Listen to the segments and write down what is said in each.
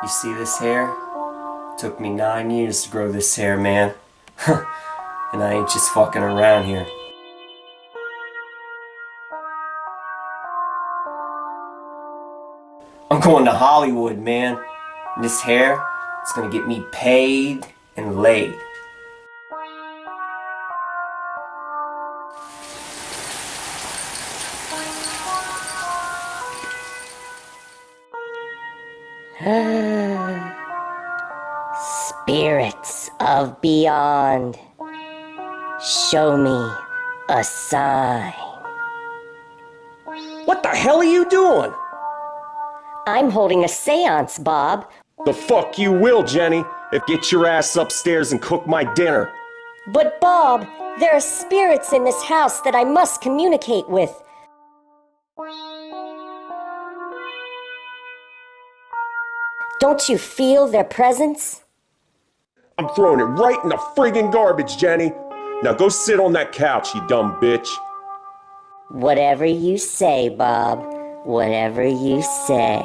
You see this hair? Took me 9 years to grow this hair, man. And I ain't just fucking around here. I'm going to Hollywood, man. And this hair, it's gonna get me paid and laid. Spirits of beyond, show me a sign. What the hell are you doing? I'm holding a seance, Bob. The fuck you will, Jenny. If get your ass upstairs and cook my dinner. But Bob, there are spirits in this house that I must communicate with. Don't you feel their presence? I'm throwing it right in the friggin' garbage, Jenny. Now go sit on that couch, you dumb bitch. Whatever you say, Bob. Whatever you say.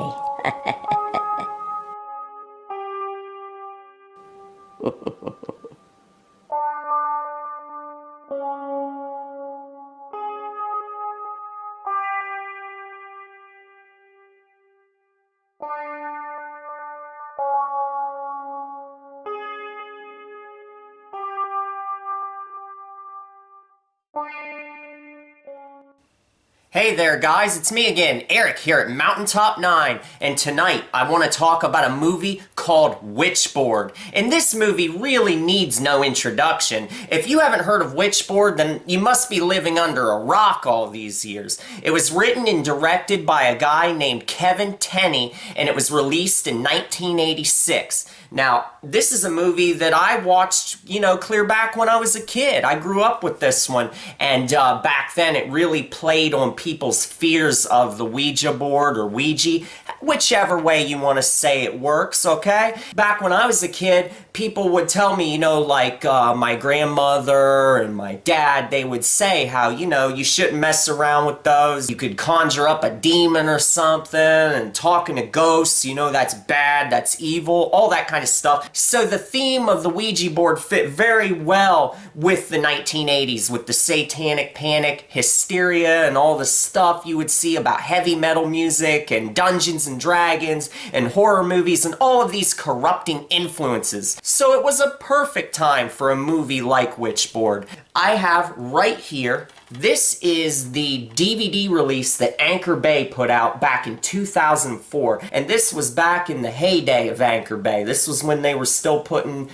Hey there guys, it's me again, Eric here at Mountaintop 9, and tonight I want to talk about a movie called Witchboard. And this movie really needs no introduction. If you haven't heard of Witchboard, then you must be living under a rock all these years. It was written and directed by a guy named Kevin Tenney, and it was released in 1986. Now, this is a movie that I watched, clear back when I was a kid. I grew up with this one, and back then it really played on people's fears of the Ouija board or Ouija, whichever way you want to say it works, okay? Back when I was a kid, people would tell me, my grandmother and my dad, they would say how, you shouldn't mess around with those. You could conjure up a demon or something, and talking to ghosts, that's bad, that's evil, all that kind of stuff. So the theme of the Ouija board fit very well with the 1980s, with the satanic panic, hysteria, and all the stuff you would see about heavy metal music and Dungeons and Dragons and horror movies and all of these corrupting influences. So it was a perfect time for a movie like Witchboard. I have right here, this is the DVD release that Anchor Bay put out back in 2004. And this was back in the heyday of Anchor Bay. This was when they were still putting,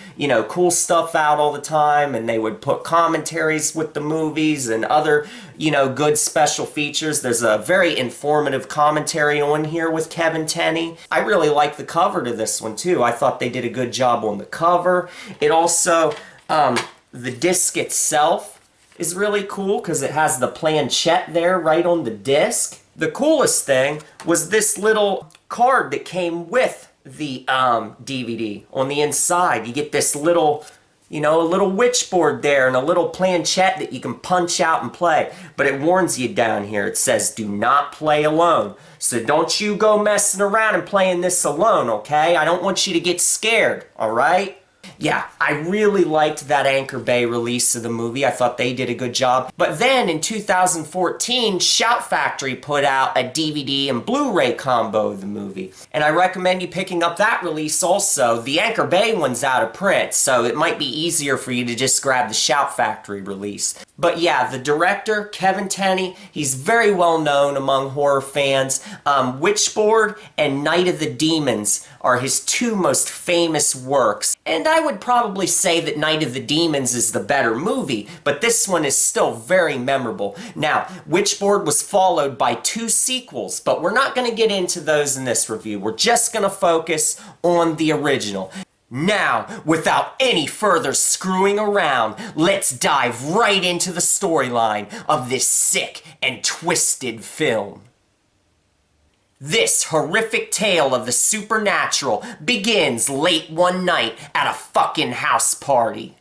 cool stuff out all the time, and they would put commentaries with the movies and other, good special features. There's a very informative commentary on here with Kevin Tenney. I really like the cover to this one too. I thought they did a good job on the cover. It also, the disc itself is really cool because it has the planchette there right on the disc. The coolest thing was this little card that came with the DVD on the inside. You get this little, a little witchboard there and a little planchette that you can punch out and play. But it warns you down here. It says, do not play alone. So don't you go messing around and playing this alone, okay? I don't want you to get scared, all right? Yeah, I really liked that Anchor Bay release of the movie. I thought they did a good job. But then in 2014, Shout Factory put out a DVD and Blu-ray combo of the movie. And I recommend you picking up that release also. The Anchor Bay one's out of print, so it might be easier for you to just grab the Shout Factory release. But yeah, the director, Kevin Tenney, he's very well known among horror fans. Witchboard and Night of the Demons are his two most famous works. And I would probably say that Night of the Demons is the better movie, but this one is still very memorable. Now, Witchboard was followed by 2 sequels, but we're not going to get into those in this review. We're just going to focus on the original. Now, without any further screwing around, let's dive right into the storyline of this sick and twisted film. This horrific tale of the supernatural begins late one night at a fucking house party.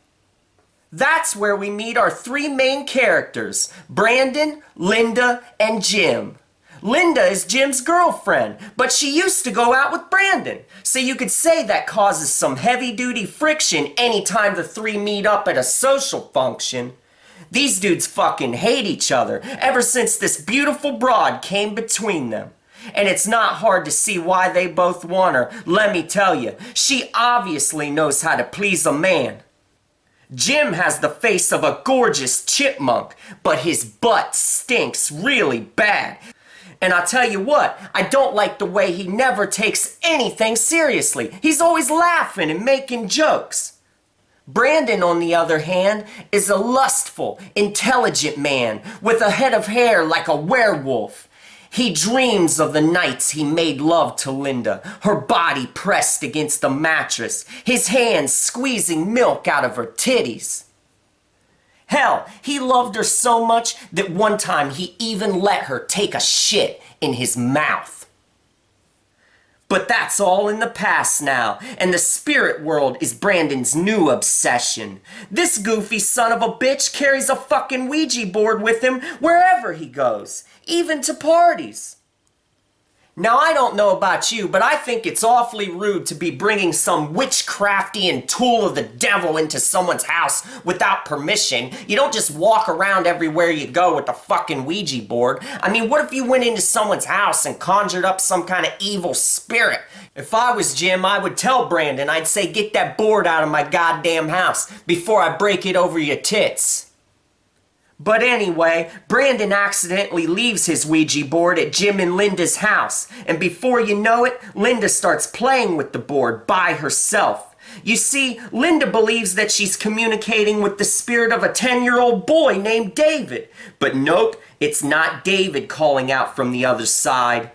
That's where we meet our 3 main characters, Brandon, Linda, and Jim. Linda is Jim's girlfriend, but she used to go out with Brandon. So you could say that causes some heavy-duty friction anytime the three meet up at a social function. These dudes fucking hate each other ever since this beautiful broad came between them. And it's not hard to see why they both want her. Let me tell you, she obviously knows how to please a man. Jim has the face of a gorgeous chipmunk, but his butt stinks really bad. And I'll tell you what, I don't like the way he never takes anything seriously. He's always laughing and making jokes. Brandon, on the other hand, is a lustful, intelligent man with a head of hair like a werewolf. He dreams of the nights he made love to Linda, her body pressed against the mattress, his hands squeezing milk out of her titties. Hell, he loved her so much that one time he even let her take a shit in his mouth. But that's all in the past now, and the spirit world is Brandon's new obsession. This goofy son of a bitch carries a fucking Ouija board with him wherever he goes, even to parties. Now, I don't know about you, but I think it's awfully rude to be bringing some witchcrafty tool of the devil into someone's house without permission. You don't just walk around everywhere you go with the fucking Ouija board. I mean, what if you went into someone's house and conjured up some kind of evil spirit? If I was Jim, I would tell Brandon, I'd say, get that board out of my goddamn house before I break it over your tits. But anyway, Brandon accidentally leaves his Ouija board at Jim and Linda's house, and before you know it, Linda starts playing with the board by herself. You see, Linda believes that she's communicating with the spirit of a 10-year-old boy named David. But nope, it's not David calling out from the other side.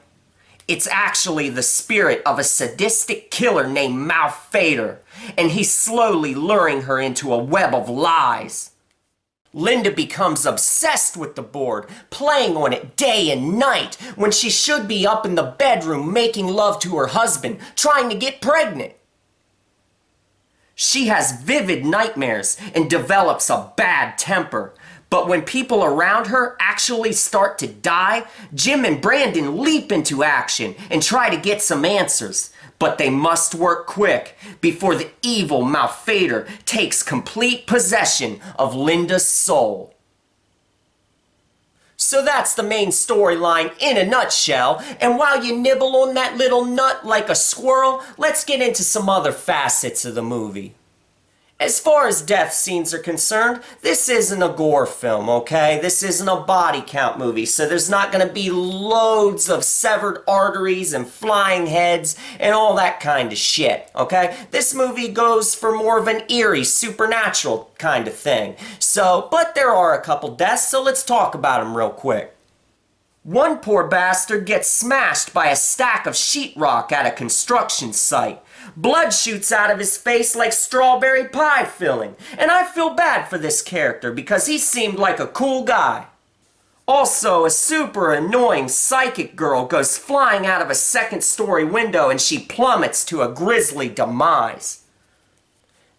It's actually the spirit of a sadistic killer named Malfader, and he's slowly luring her into a web of lies. Linda becomes obsessed with the board, playing on it day and night, when she should be up in the bedroom making love to her husband, trying to get pregnant. She has vivid nightmares and develops a bad temper. But when people around her actually start to die, Jim and Brandon leap into action and try to get some answers. But they must work quick before the evil Malfader takes complete possession of Linda's soul. So that's the main storyline in a nutshell, and while you nibble on that little nut like a squirrel, let's get into some other facets of the movie. As far as death scenes are concerned, this isn't a gore film, okay? This isn't a body count movie, so there's not going to be loads of severed arteries and flying heads and all that kind of shit, okay? This movie goes for more of an eerie, supernatural kind of thing. But there are a couple deaths, so let's talk about them real quick. One poor bastard gets smashed by a stack of sheetrock at a construction site. Blood shoots out of his face like strawberry pie filling, and I feel bad for this character because he seemed like a cool guy. Also, a super annoying psychic girl goes flying out of a second-story window and she plummets to a grisly demise.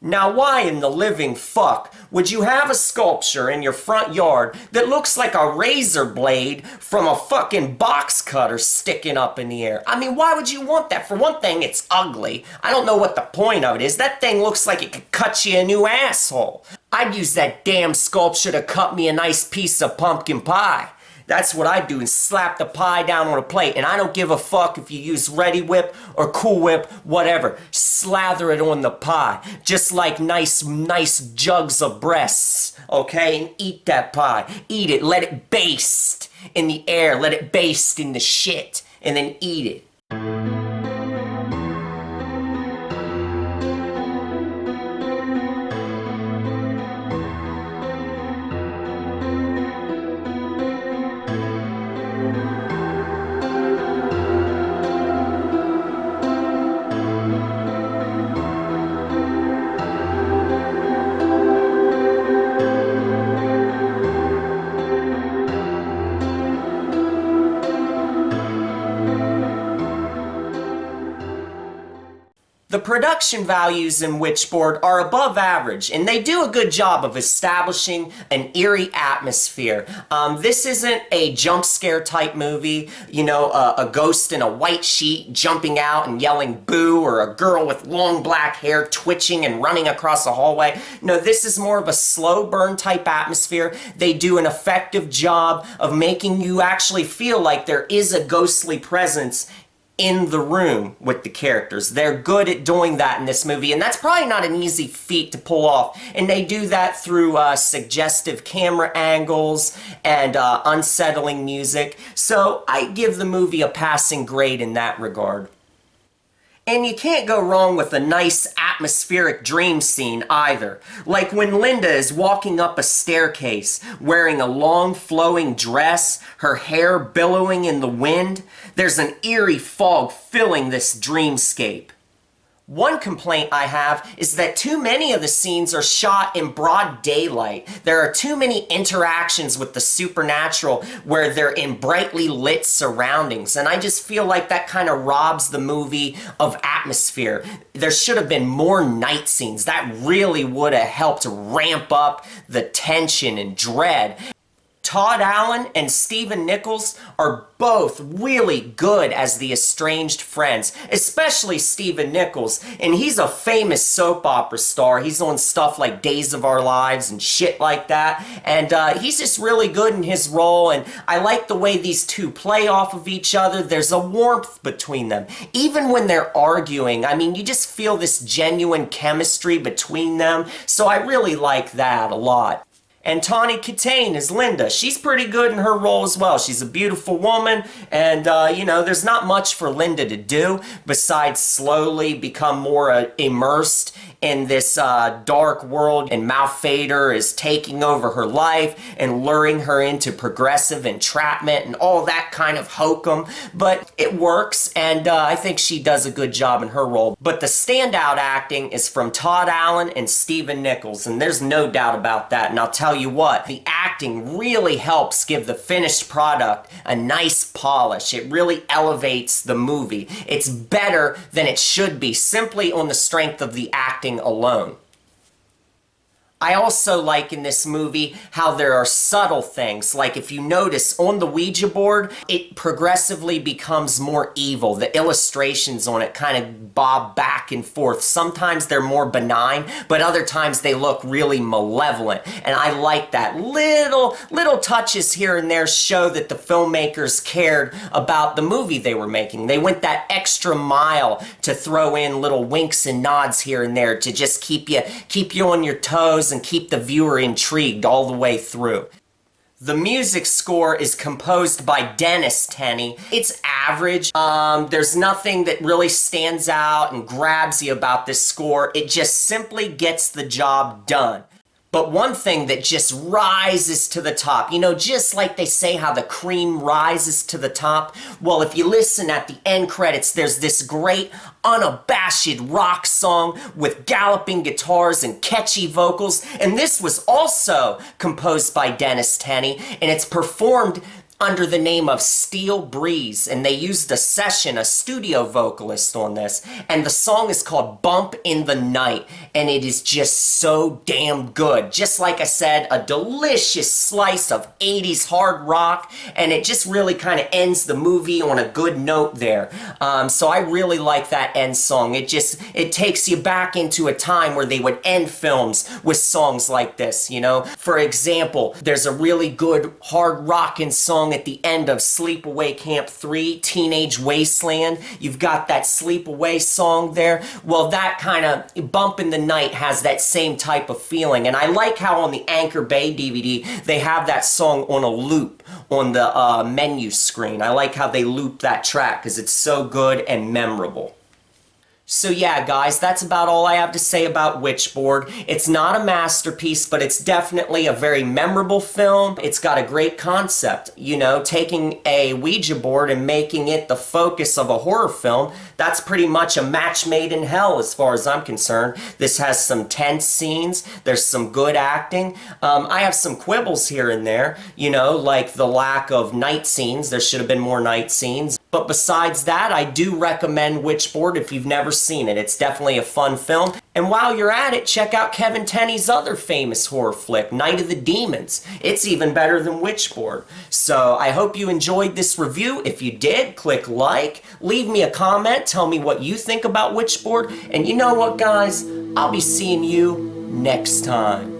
Now, why in the living fuck would you have a sculpture in your front yard that looks like a razor blade from a fucking box cutter sticking up in the air? I mean, why would you want that? For one thing, it's ugly. I don't know what the point of it is. That thing looks like it could cut you a new asshole. I'd use that damn sculpture to cut me a nice piece of pumpkin pie. That's what I do, and slap the pie down on a plate. And I don't give a fuck if you use Ready Whip or Cool Whip, whatever. Slather it on the pie. Just like nice jugs of breasts, okay? And eat that pie. Eat it. Let it baste in the air. Let it baste in the shit. And then eat it. The production values in Witchboard are above average, and they do a good job of establishing an eerie atmosphere. This isn't a jump scare type movie, you know, a ghost in a white sheet jumping out and yelling boo, or a girl with long black hair twitching and running across a hallway. No, this is more of a slow burn type atmosphere. They do an effective job of making you actually feel like there is a ghostly presence in the room with the characters. They're good at doing that in this movie, and that's probably not an easy feat to pull off. And they do that through suggestive camera angles and unsettling music. So I give the movie a passing grade in that regard. And you can't go wrong with a nice atmospheric dream scene either. Like when Linda is walking up a staircase wearing a long flowing dress, her hair billowing in the wind. There's an eerie fog filling this dreamscape. One complaint I have is that too many of the scenes are shot in broad daylight. There are too many interactions with the supernatural where they're in brightly lit surroundings, and I just feel like that kind of robs the movie of atmosphere. There should have been more night scenes. That really would have helped ramp up the tension and dread. Todd Allen and Stephen Nichols are both really good as the estranged friends, especially Stephen Nichols, and he's a famous soap opera star. He's on stuff like Days of Our Lives and shit like that, and he's just really good in his role, and I like the way these two play off of each other. There's a warmth between them. Even when they're arguing, I mean, you just feel this genuine chemistry between them, so I really like that a lot. And Tawny Kitaen is Linda. She's pretty good in her role as well. She's a beautiful woman, and, you know, there's not much for Linda to do besides slowly become more immersed in this dark world, and Malfader is taking over her life and luring her into progressive entrapment and all that kind of hokum. But it works, and I think she does a good job in her role. But the standout acting is from Todd Allen and Stephen Nichols, and there's no doubt about that. And I'll tell you what, the acting really helps give the finished product a nice polish. It really elevates the movie. It's better than it should be simply on the strength of the acting alone. I also like in this movie how there are subtle things, like if you notice on the Ouija board, it progressively becomes more evil. The illustrations on it kind of bob back and forth. Sometimes they're more benign, but other times they look really malevolent, and I like that. Little touches here and there show that the filmmakers cared about the movie they were making. They went that extra mile to throw in little winks and nods here and there to just keep you on your toes and keep the viewer intrigued all the way through. The music score is composed by Dennis Tenney. It's average. There's nothing that really stands out and grabs you about this score. It just simply gets the job done. But one thing that just rises to the top, you know, just like they say how the cream rises to the top, well, if you listen at the end credits, there's this great unabashed rock song with galloping guitars and catchy vocals, and this was also composed by Dennis Tenney, and it's performed under the name of Steel Breeze, and they used a studio vocalist on this, and the song is called Bump in the Night, and it is just so damn good. Just like I said, a delicious slice of 80s hard rock, and it just really kind of ends the movie on a good note there. So I really like that end song. It takes you back into a time where they would end films with songs like this, you know? For example, there's a really good hard rockin' song at the end of Sleepaway Camp 3, Teenage Wasteland. You've got that Sleepaway song there. Well, that kind of Bump in the Night has that same type of feeling. And I like how on the Anchor Bay DVD, they have that song on a loop on the menu screen. I like how they loop that track because it's so good and memorable. So yeah, guys, that's about all I have to say about Witchboard. It's not a masterpiece, but it's definitely a very memorable film. It's got a great concept, you know, taking a Ouija board and making it the focus of a horror film. That's pretty much a match made in hell as far as I'm concerned. This has some tense scenes. There's some good acting. I have some quibbles here and there, you know, like the lack of night scenes. There should have been more night scenes. But besides that, I do recommend Witchboard if you've never seen it. It's definitely a fun film. And while you're at it, check out Kevin Tenney's other famous horror flick, Night of the Demons. It's even better than Witchboard. So I hope you enjoyed this review. If you did, click like, leave me a comment, tell me what you think about Witchboard. And you know what, guys? I'll be seeing you next time.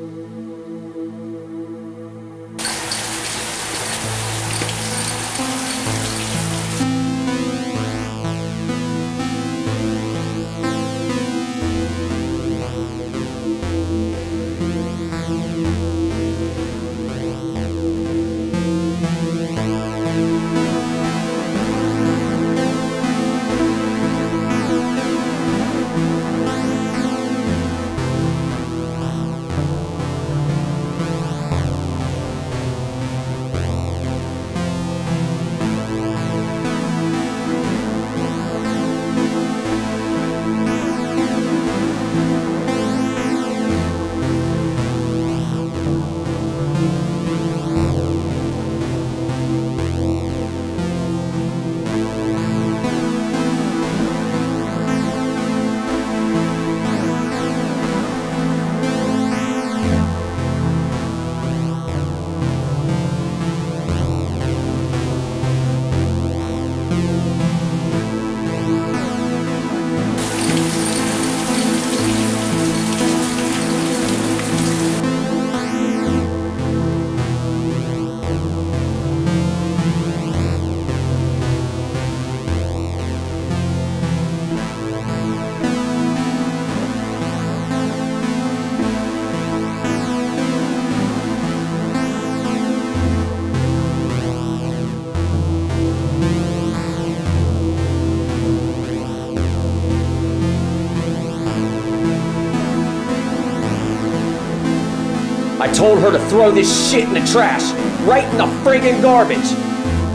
I told her to throw this shit in the trash, right in the friggin' garbage.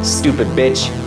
Stupid bitch.